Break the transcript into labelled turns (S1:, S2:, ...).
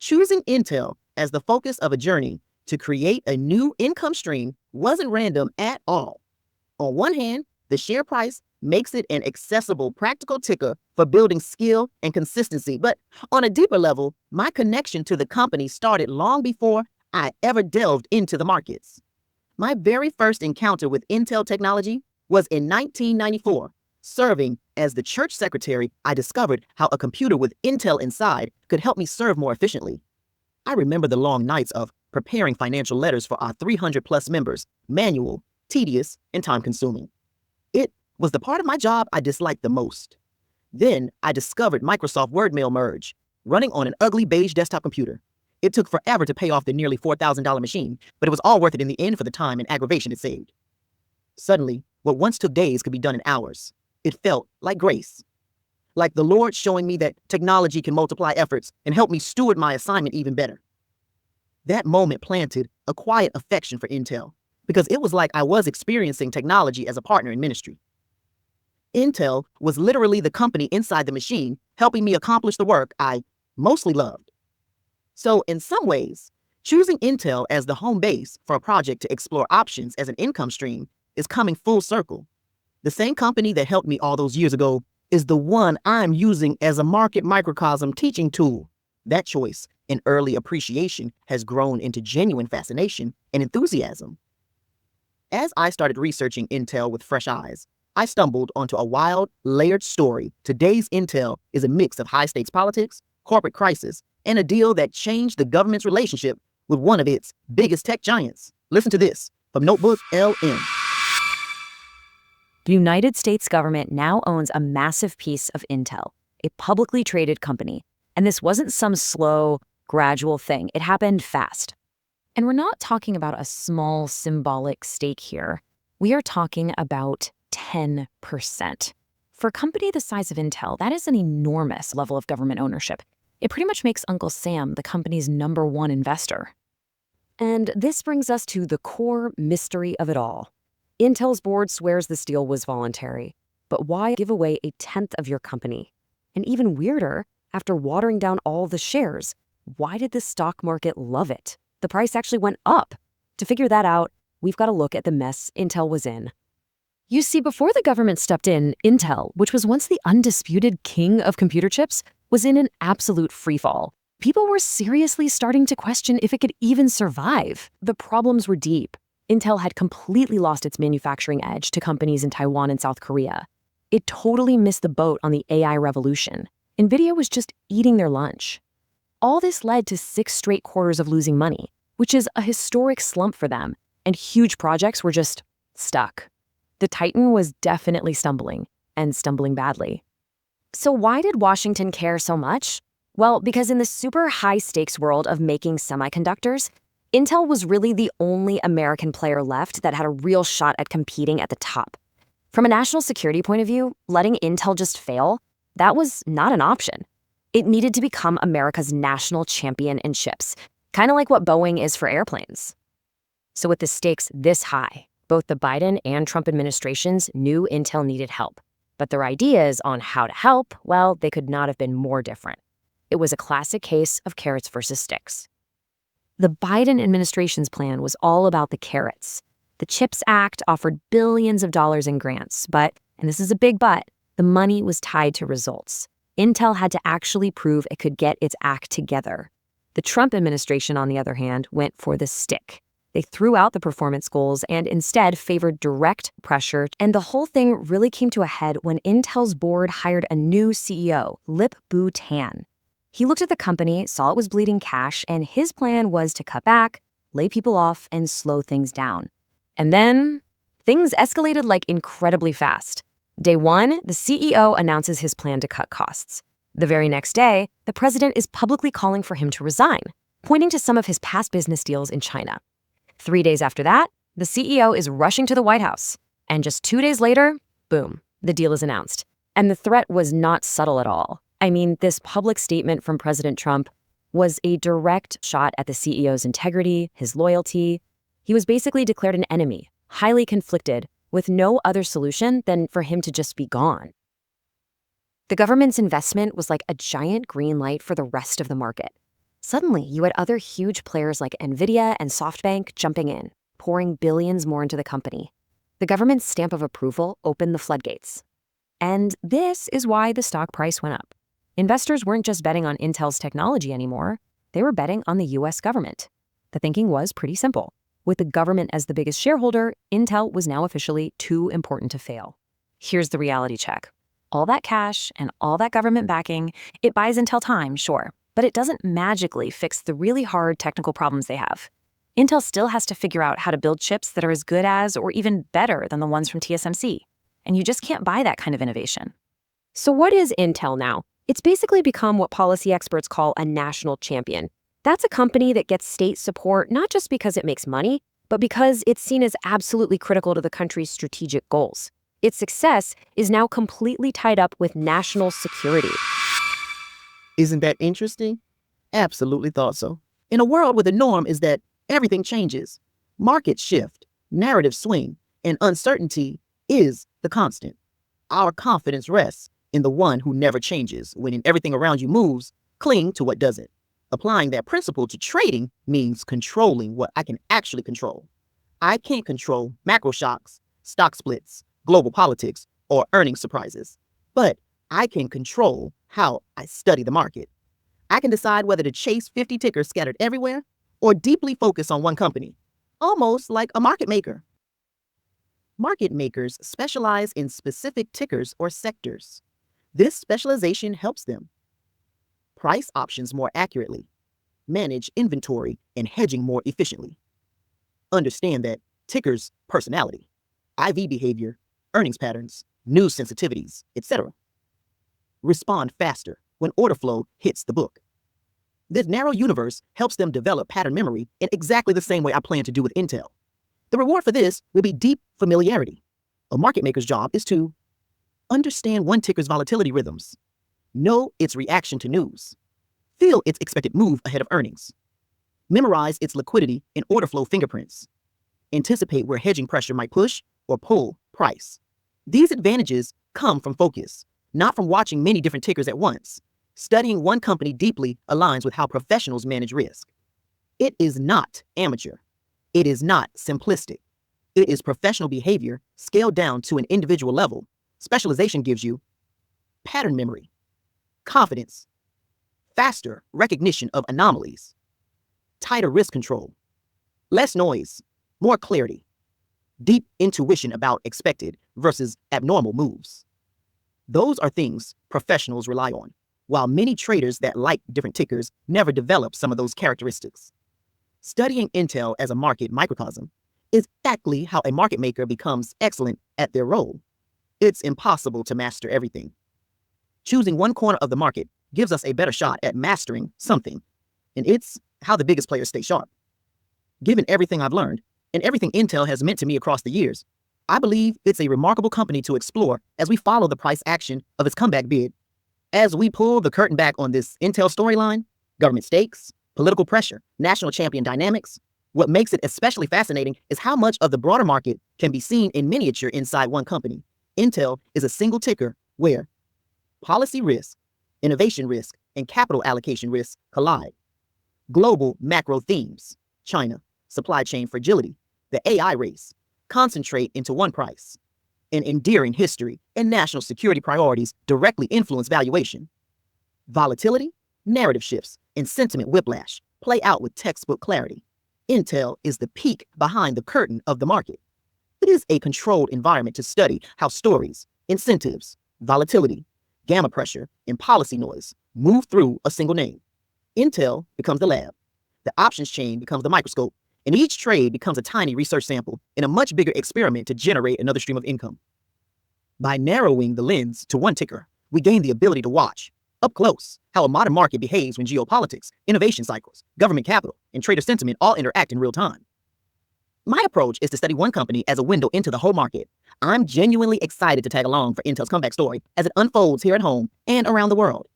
S1: Choosing Intel as the focus of a journey to create a new income stream wasn't random at all. On one hand, the share price makes it an accessible, practical ticker for building skill and consistency. But on a deeper level, my connection to the company started long before I ever delved into the markets. My very first encounter with Intel technology was in 1994. Serving as the church secretary, I discovered how a computer with Intel inside could help me serve more efficiently. I remember the long nights of preparing financial letters for our 300 plus members, manual, tedious, and time consuming. It was the part of my job I disliked the most. Then I discovered Microsoft WordMail Merge, running on an ugly beige desktop computer. It took forever to pay off the nearly $4,000 machine, but it was all worth it in the end for the time and aggravation it saved. Suddenly, what once took days could be done in hours. It felt like grace. Like the Lord showing me that technology can multiply efforts and help me steward my assignment even better. That moment planted a quiet affection for Intel, because it was like I was experiencing technology as a partner in ministry. Intel was literally the company inside the machine, helping me accomplish the work I mostly loved. So in some ways, choosing Intel as the home base for a project to explore options as an income stream is coming full circle. The same company that helped me all those years ago is the one I'm using as a market microcosm teaching tool. That choice and early appreciation has grown into genuine fascination and enthusiasm. As I started researching Intel with fresh eyes, I stumbled onto a wild, layered story. Today's Intel is a mix of high-stakes politics, corporate crisis, and a deal that changed the government's relationship with one of its biggest tech giants. Listen to this from Notebook LM.
S2: The United States government now owns a massive piece of Intel, a publicly traded company. And this wasn't some slow, gradual thing. It happened fast. And we're not talking about a small symbolic stake here. We are talking about 10%. For a company the size of Intel, that is an enormous level of government ownership. It pretty much makes Uncle Sam the company's #1 investor. And this brings us to the core mystery of it all. Intel's board swears this deal was voluntary, but why give away a tenth of your company? And even weirder, after watering down all the shares, why did the stock market love it? The price actually went up. To figure that out, we've got to look at the mess Intel was in. You see, before the government stepped in, Intel, which was once the undisputed king of computer chips, was in an absolute freefall. People were seriously starting to question if it could even survive. The problems were deep. Intel had completely lost its manufacturing edge to companies in Taiwan and South Korea. It totally missed the boat on the AI revolution. NVIDIA was just eating their lunch. All this led to 6 straight quarters of losing money, which is a historic slump for them, and huge projects were just stuck. The Titan was definitely stumbling, and stumbling badly. So why did Washington care so much? Well, because in the super high-stakes world of making semiconductors, Intel was really the only American player left that had a real shot at competing at the top. From a national security point of view, letting Intel just fail, that was not an option. It needed to become America's national champion in chips, kind of like what Boeing is for airplanes. So with the stakes this high, both the Biden and Trump administrations knew Intel needed help. But their ideas on how to help, well, they could not have been more different. It was a classic case of carrots versus sticks. The Biden administration's plan was all about the carrots. The CHIPS Act offered billions of dollars in grants, but, and this is a big but, the money was tied to results. Intel had to actually prove it could get its act together. The Trump administration, on the other hand, went for the stick. They threw out the performance goals and instead favored direct pressure, and the whole thing really came to a head when Intel's board hired a new CEO, Lip-Bu Tan. He looked at the company, saw it was bleeding cash, and his plan was to cut back, lay people off, and slow things down. And then things escalated like incredibly fast. Day 1, the CEO announces his plan to cut costs. The very next day, the president is publicly calling for him to resign, pointing to some of his past business deals in China. 3 days after that, the CEO is rushing to the White House. And just 2 days later, boom, the deal is announced. And the threat was not subtle at all. I mean, this public statement from President Trump was a direct shot at the CEO's integrity, his loyalty. He was basically declared an enemy, highly conflicted, with no other solution than for him to just be gone. The government's investment was like a giant green light for the rest of the market. Suddenly, you had other huge players like Nvidia and SoftBank jumping in, pouring billions more into the company. The government's stamp of approval opened the floodgates. And this is why the stock price went up. Investors weren't just betting on Intel's technology anymore, they were betting on the US government. The thinking was pretty simple. With the government as the biggest shareholder, Intel was now officially too important to fail. Here's the reality check. All that cash and all that government backing, it buys Intel time, sure, but it doesn't magically fix the really hard technical problems they have. Intel still has to figure out how to build chips that are as good as or even better than the ones from TSMC. And you just can't buy that kind of innovation.
S3: So what is Intel now? It's basically become what policy experts call a national champion. That's a company that gets state support not just because it makes money, but because it's seen as absolutely critical to the country's strategic goals. Its success is now completely tied up with national security.
S1: Isn't that interesting? Absolutely thought so. In a world where the norm is that everything changes, markets shift, narratives swing, and uncertainty is the constant. Our confidence rests in the one who never changes. When everything around you moves, cling to what doesn't. Applying that principle to trading means controlling what I can actually control. I can't control macro shocks, stock splits, global politics, or earnings surprises, but I can control how I study the market. I can decide whether to chase 50 tickers scattered everywhere or deeply focus on one company, almost like a market maker. Market makers specialize in specific tickers or sectors. This specialization helps them price options more accurately, manage inventory and hedging more efficiently, understand that tickers' personality, IV behavior, earnings patterns, news sensitivities, etc. Respond faster when order flow hits the book. This narrow universe helps them develop pattern memory in exactly the same way I plan to do with Intel. The reward for this will be deep familiarity. A market maker's job is to understand one ticker's volatility rhythms, know its reaction to news, feel its expected move ahead of earnings, memorize its liquidity and order flow fingerprints, anticipate where hedging pressure might push or pull price. These advantages come from focus, not from watching many different tickers at once. Studying one company deeply aligns with how professionals manage risk. It is not amateur. It is not simplistic. It is professional behavior scaled down to an individual level. Specialization gives you pattern memory, confidence, faster recognition of anomalies, tighter risk control, less noise, more clarity, deep intuition about expected versus abnormal moves. Those are things professionals rely on, while many traders that like different tickers never develop some of those characteristics. Studying Intel as a market microcosm is exactly how a market maker becomes excellent at their role. It's impossible to master everything. Choosing one corner of the market gives us a better shot at mastering something, and it's how the biggest players stay sharp. Given everything I've learned and everything Intel has meant to me across the years, I believe it's a remarkable company to explore as we follow the price action of its comeback bid. As we pull the curtain back on this Intel storyline, government stakes, political pressure, national champion dynamics, what makes it especially fascinating is how much of the broader market can be seen in miniature inside one company. Intel is a single ticker where policy risk, innovation risk, and capital allocation risk collide. Global macro themes, China, supply chain fragility, the AI race, concentrate into one price. An endearing history and national security priorities directly influence valuation. Volatility, narrative shifts, and sentiment whiplash play out with textbook clarity. Intel is the peek behind the curtain of the market. It is a controlled environment to study how stories, incentives, volatility, gamma pressure, and policy noise move through a single name. Intel becomes the lab. The options chain becomes the microscope, and each trade becomes a tiny research sample in a much bigger experiment to generate another stream of income. By narrowing the lens to one ticker, we gain the ability to watch, up close, how a modern market behaves when geopolitics, innovation cycles, government capital, and trader sentiment all interact in real time. My approach is to study one company as a window into the whole market. I'm genuinely excited to tag along for Intel's comeback story as it unfolds here at home and around the world.